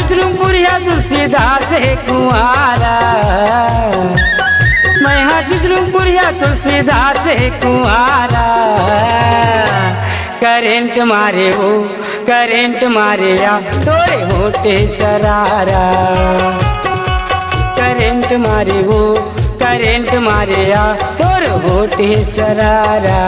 चुचरुमपुरिया तुलसीदास है कुंवारा, मैं हाँ चुचरुमपुरिया तुलसीदास है कुंवारा। करेंट मारे वो करेंट मारे या तोरे होटे सरारा, करेंट मारे वो करेंट मारे या तोरे होटे सरारा।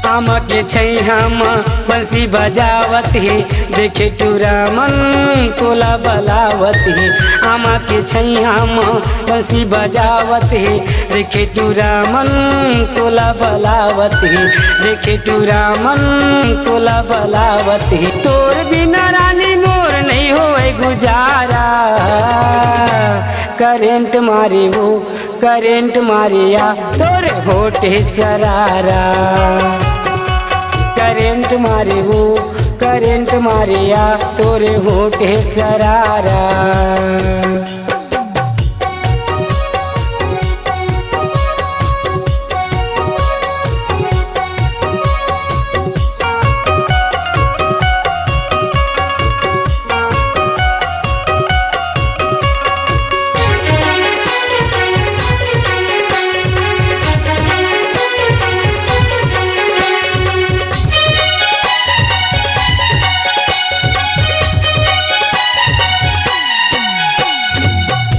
आम के छैहम बंसी बजावत है, देखे टूरा मन तोला बलावत है। आम के छैहम बंसी बजावत है, देखे टूरा मन तोला बलावत है, देखे टूरा मन तोला बलावत है। तोर बिना रानी मोर नहीं होए गुजारा, करेंट मारे वो करेंट मारिया तोरे होटे सरारा। करेंट मारे वो करेंट मारिया तोरे होटे सरारा।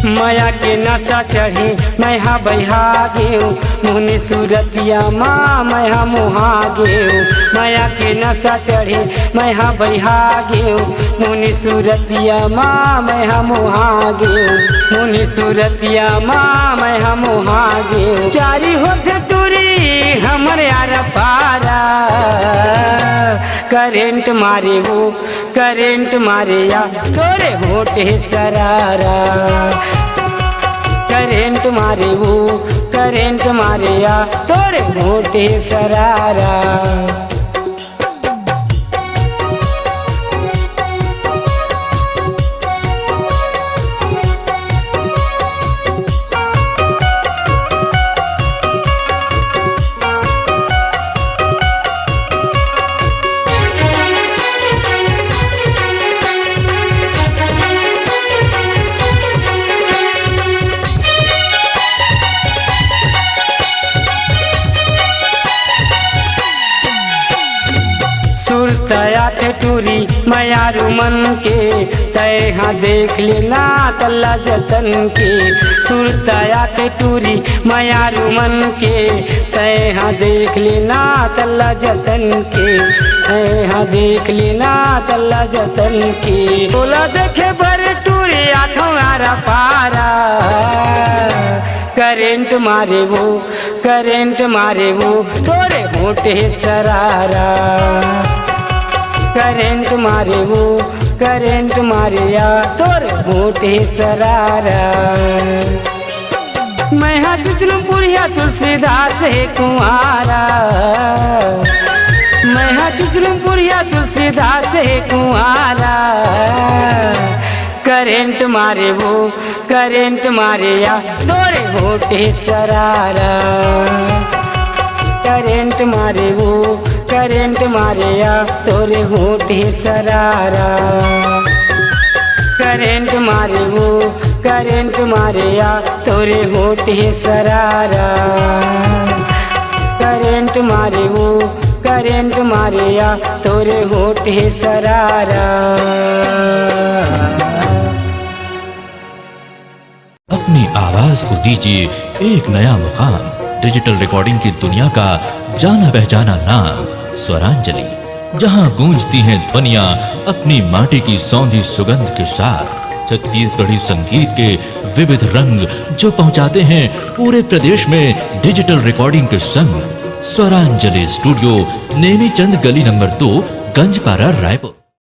माया के नशा चढ़ी मैं हाँ बहा गेऊ, मुहनी सूरतिया माँ मैं हाँ मुहा गेऊ। माया के नशा चढ़ी मैं हाँ बहा गेऊ, मुहनी सूरतिया माँ मैं हाँ मुहा गेऊ, मुहनी सूरतिया माँ मैं हाँ मुहा गेऊ। चारी होते टूरी हमर यार पारा, करेंट मारे वो करेंट मारे या तोरे होटे सरारा। करेंट मारे वो करेंट मारे या तोरे होटे सरारा। सुरतया के टूरी मयारू मन के, तय हाँ देख लेना तल्ला जतन के। सुरतया के टूरी मयारू मन के, तय हाँ देख लेना तल्ला जतन के, तय हाँ देख लेना तल्ला जतन के। बोला देखे भर टूरी आठों आरा पारा, करेंट मारे वो करेंट मारे वो तोरे होटे सरारा। करेंट मारे वो करेंट मारे या तोरे होटे सरारा। मैं हाँ चुचरुमपुरिया तुलसीदास है कुंवारा, मैं हाँ चुचरुमपुरिया तुलसीदास है कुंवारा। करेंट मारे वो करेंट मारे या तोरे होटे सरारा। करेंट मारे वो करेंट मारे या तोरे होटे सरारा। करेंट मारे वो करेंट मारे या तोरे होटे सरारा। करेंट मारे वो करेंट मारे या तोरे होटे सरारा। अपनी आवाज को दीजिए एक नया मुकाम। डिजिटल रिकॉर्डिंग की दुनिया का जाना पहचाना नाम स्वरांजलि, जहां गूंजती हैं ध्वनियां अपनी माटी की सौंधी सुगंध के साथ। छत्तीसगढ़ी संगीत के विविध रंग जो पहुंचाते हैं पूरे प्रदेश में डिजिटल रिकॉर्डिंग के संग। स्वरांजलि स्टूडियो, नेमीचंद गली नंबर 2, गंजपारा, रायपुर।